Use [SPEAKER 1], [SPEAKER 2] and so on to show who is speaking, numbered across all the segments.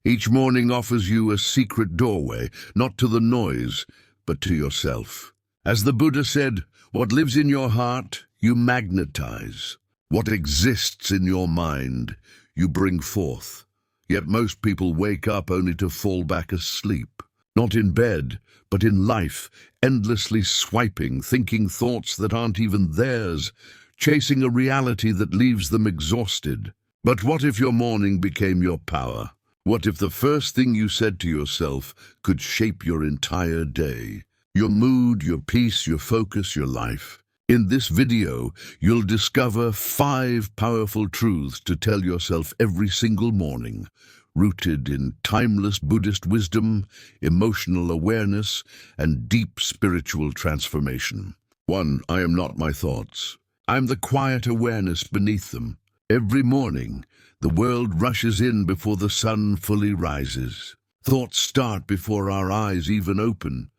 [SPEAKER 1] Each morning offers you a secret doorway, not to the noise, but to yourself. As the Buddha said, what lives in your heart, you magnetize. What exists in your mind, you bring forth. Yet most people wake up only to fall back asleep. Not in bed, but in life, endlessly swiping, thinking thoughts that aren't even theirs, chasing a reality that leaves them exhausted. But what if your morning became your power? What if the first thing you said to yourself could shape your entire day? Your mood, your peace, your focus, your life. In this video, you'll discover 5 powerful truths to tell yourself every single morning, rooted in timeless Buddhist wisdom, emotional awareness, and deep spiritual transformation. 1. I am not my thoughts. I'm the quiet awareness beneath them. Every morning, the world rushes in before the sun fully rises. Thoughts start before our eyes even open.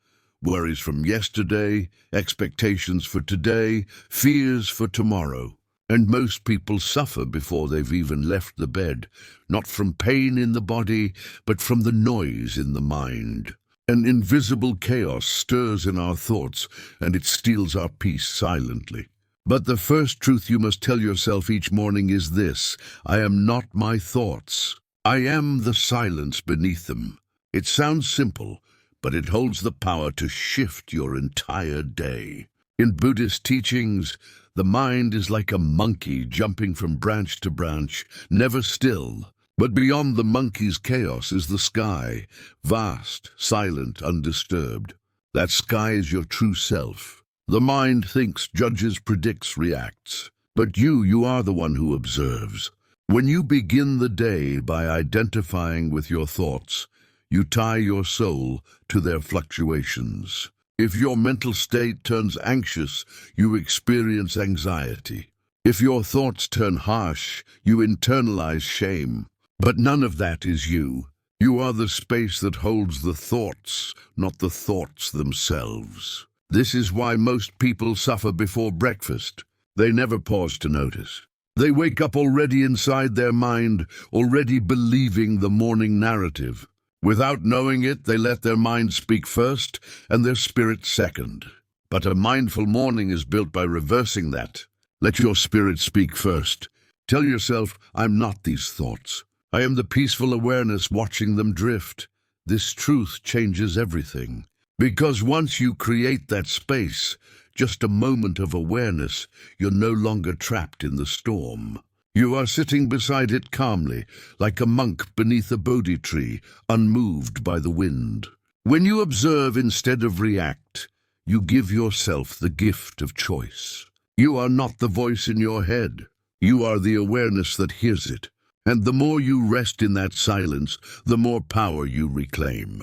[SPEAKER 1] Worries from yesterday, expectations for today, fears for tomorrow. And most people suffer before they've even left the bed, not from pain in the body, but from the noise in the mind. An invisible chaos stirs in our thoughts, and it steals our peace silently. But the first truth you must tell yourself each morning is this: I am not my thoughts. I am the silence beneath them. It sounds simple, but it holds the power to shift your entire day. In Buddhist teachings, the mind is like a monkey jumping from branch to branch, never still. But beyond the monkey's chaos is the sky, vast, silent, undisturbed. That sky is your true self. The mind thinks, judges, predicts, reacts. But you are the one who observes. When you begin the day by identifying with your thoughts, you tie your soul to their fluctuations. If your mental state turns anxious, you experience anxiety. If your thoughts turn harsh, you internalize shame. But none of that is you. You are the space that holds the thoughts, not the thoughts themselves. This is why most people suffer before breakfast. They never pause to notice. They wake up already inside their mind, already believing the morning narrative. Without knowing it, they let their mind speak first and their spirit second. But a mindful morning is built by reversing that. Let your spirit speak first. Tell yourself, I'm not these thoughts. I am the peaceful awareness watching them drift. This truth changes everything. Because once you create that space, just a moment of awareness, you're no longer trapped in the storm. You are sitting beside it calmly, like a monk beneath a Bodhi tree, unmoved by the wind. When you observe instead of react, you give yourself the gift of choice. You are not the voice in your head. You are the awareness that hears it. And the more you rest in that silence, the more power you reclaim.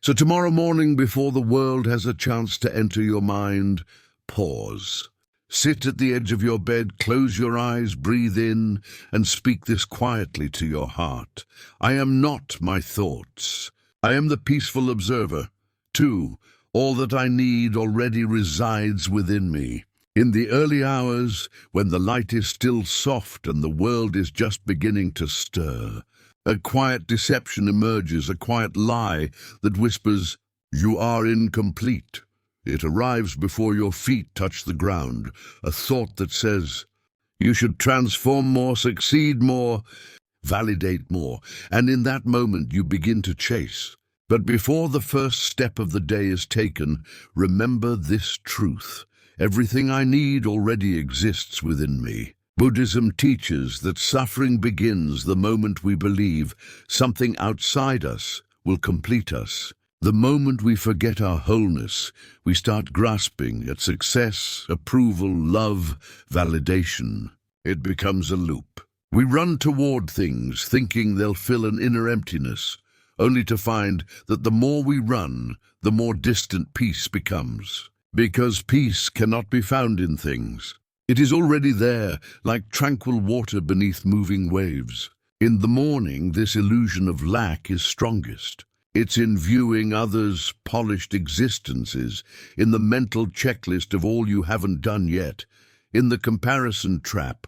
[SPEAKER 1] So tomorrow morning, before the world has a chance to enter your mind, pause. Sit at the edge of your bed, close your eyes, breathe in, and speak this quietly to your heart. I am not my thoughts. I am the peaceful observer. 2. All that I need already resides within me. In the early hours, when the light is still soft and the world is just beginning to stir, a quiet deception emerges, a quiet lie that whispers, "You are incomplete." It arrives before your feet touch the ground, a thought that says, you should transform more, succeed more, validate more. And in that moment you begin to chase. But before the first step of the day is taken, remember this truth. Everything I need already exists within me. Buddhism teaches that suffering begins the moment we believe something outside us will complete us. The moment we forget our wholeness, we start grasping at success, approval, love, validation. It becomes a loop. We run toward things, thinking they'll fill an inner emptiness, only to find that the more we run, the more distant peace becomes. Because peace cannot be found in things. It is already there, like tranquil water beneath moving waves. In the morning, this illusion of lack is strongest. It's in viewing others' polished existences, in the mental checklist of all you haven't done yet, in the comparison trap,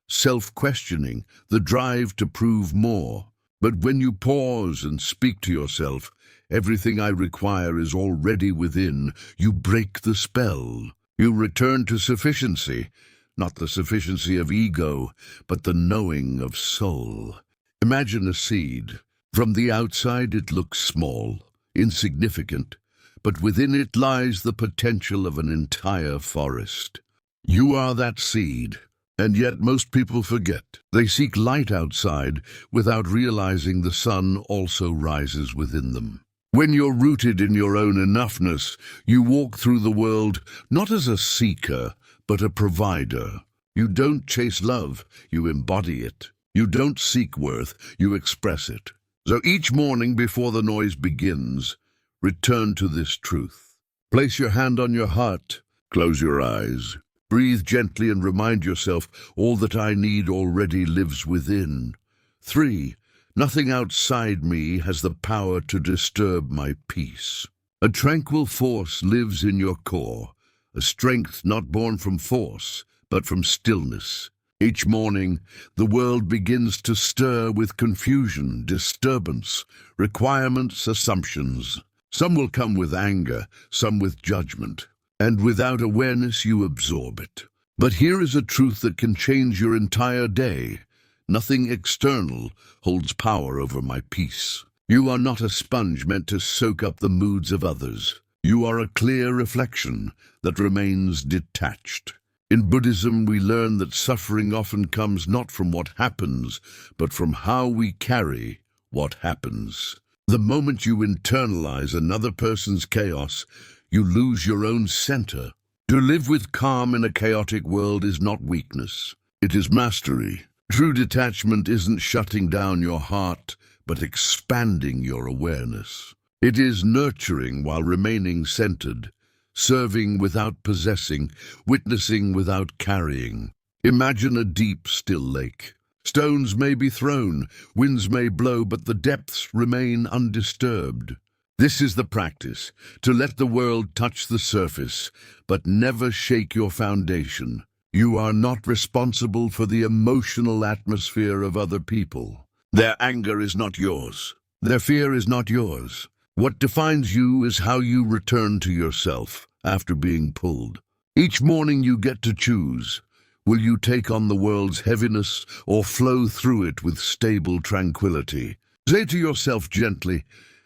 [SPEAKER 1] self-questioning, the drive to prove more. But when you pause and speak to yourself, everything I require is already within, you break the spell. You return to sufficiency, not the sufficiency of ego, but the knowing of soul. Imagine a seed. From the outside it looks small, insignificant, but within it lies the potential of an entire forest. You are that seed, and yet most people forget. They seek light outside without realizing the sun also rises within them. When you're rooted in your own enoughness, you walk through the world not as a seeker, but a provider. You don't chase love, you embody it. You don't seek worth, you express it. So each morning before the noise begins, return to this truth. Place your hand on your heart, close your eyes. Breathe gently and remind yourself all that I need already lives within. 3. Nothing outside me has the power to disturb my peace. A tranquil force lives in your core, a strength not born from force, but from stillness. Each morning, the world begins to stir with confusion, disturbance, requirements, assumptions. Some will come with anger, some with judgment, and without awareness you absorb it. But here is a truth that can change your entire day. Nothing external holds power over my peace. You are not a sponge meant to soak up the moods of others. You are a clear reflection that remains detached. In Buddhism, we learn that suffering often comes not from what happens, but from how we carry what happens. The moment you internalize another person's chaos, you lose your own center. To live with calm in a chaotic world is not weakness. It is mastery. True detachment isn't shutting down your heart, but expanding your awareness. It is nurturing while remaining centered, serving without possessing, witnessing without carrying. Imagine a deep, still lake. Stones may be thrown, winds may blow, but the depths remain undisturbed. This is the practice, to let the world touch the surface, but never shake your foundation. You are not responsible for the emotional atmosphere of other people. Their anger is not yours. Their fear is not yours. What defines you is how you return to yourself after being pulled. Each morning you get to choose. Will you take on the world's heaviness or flow through it with stable tranquility? Say to yourself gently,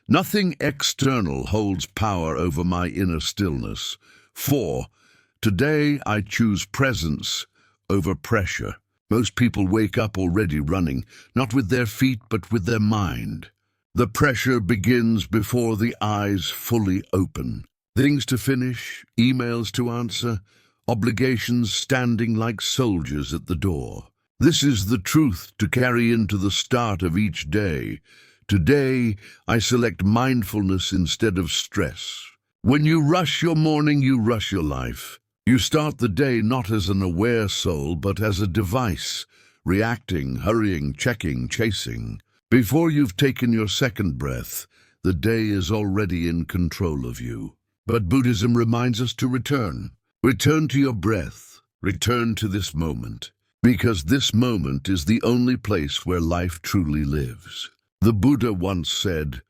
[SPEAKER 1] nothing external holds power over my inner stillness. 4. Today I choose presence over pressure. Most people wake up already running, not with their feet but with their mind. The pressure begins before the eyes fully open. Things to finish, emails to answer, obligations standing like soldiers at the door. This is the truth to carry into the start of each day. Today, I select mindfulness instead of stress. When you rush your morning, you rush your life. You start the day not as an aware soul, but as a device, reacting, hurrying, checking, chasing. Before you've taken your second breath, the day is already in control of you. But Buddhism reminds us to return. Return to your breath. Return to this moment. Because this moment is the only place where life truly lives. The Buddha once said,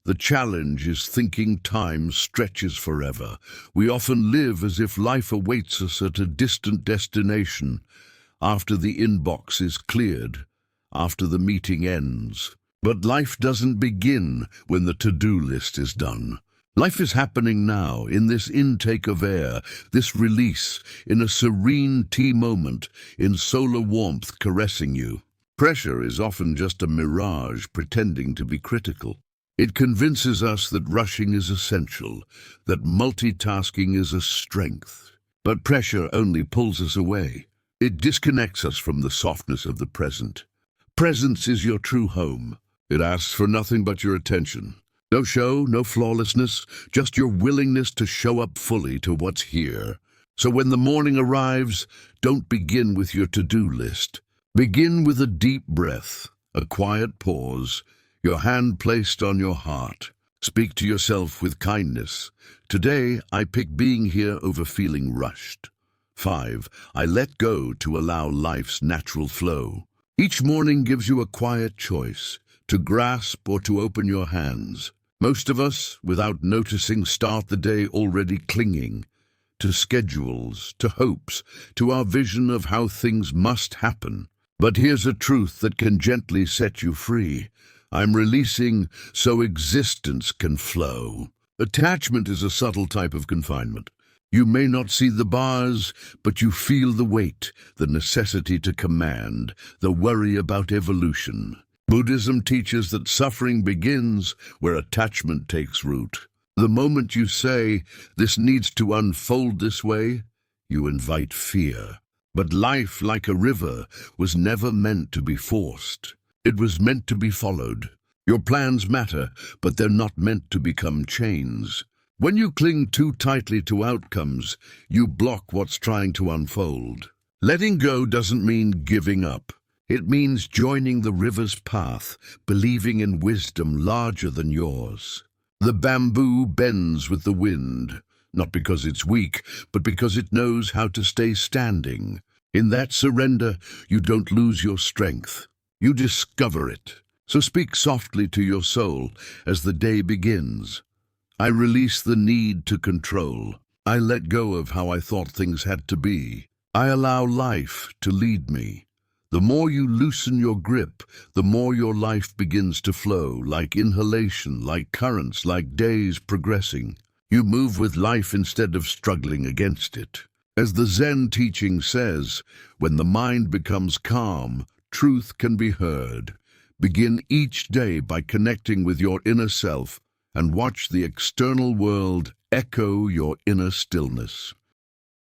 [SPEAKER 1] "The challenge is thinking time stretches forever. We often live as if life awaits us at a distant destination, after the inbox is cleared, after the meeting ends. But life doesn't begin when the to-do list is done. Life is happening now, in this intake of air, this release, in a serene tea moment, in solar warmth caressing you. Pressure is often just a mirage pretending to be critical. It convinces us that rushing is essential, that multitasking is a strength. But pressure only pulls us away. It disconnects us from the softness of the present. Presence is your true home. It asks for nothing but your attention. No show, no flawlessness, just your willingness to show up fully to what's here. So when the morning arrives, don't begin with your to-do list. Begin with a deep breath, a quiet pause, your hand placed on your heart. Speak to yourself with kindness. Today, I pick being here over feeling rushed. 5. I let go to allow life's natural flow. Each morning gives you a quiet choice to grasp or to open your hands. Most of us, without noticing, start the day already clinging to schedules, to hopes, to our vision of how things must happen. But here's a truth that can gently set you free. I'm releasing so existence can flow. Attachment is a subtle type of confinement. You may not see the bars, but you feel the weight, the necessity to command, the worry about evolution. Buddhism teaches that suffering begins where attachment takes root. The moment you say, "This needs to unfold this way," you invite fear. But life, like a river, was never meant to be forced. It was meant to be followed. Your plans matter, but they're not meant to become chains. When you cling too tightly to outcomes, you block what's trying to unfold. Letting go doesn't mean giving up. It means joining the river's path, believing in wisdom larger than yours. The bamboo bends with the wind, not because it's weak, but because it knows how to stay standing. In that surrender, you don't lose your strength. You discover it. So speak softly to your soul as the day begins. I release the need to control. I let go of how I thought things had to be. I allow life to lead me. The more you loosen your grip, the more your life begins to flow, like inhalation, like currents, like days progressing. You move with life instead of struggling against it. As the Zen teaching says, when the mind becomes calm, truth can be heard. Begin each day by connecting with your inner self and watch the external world echo your inner stillness.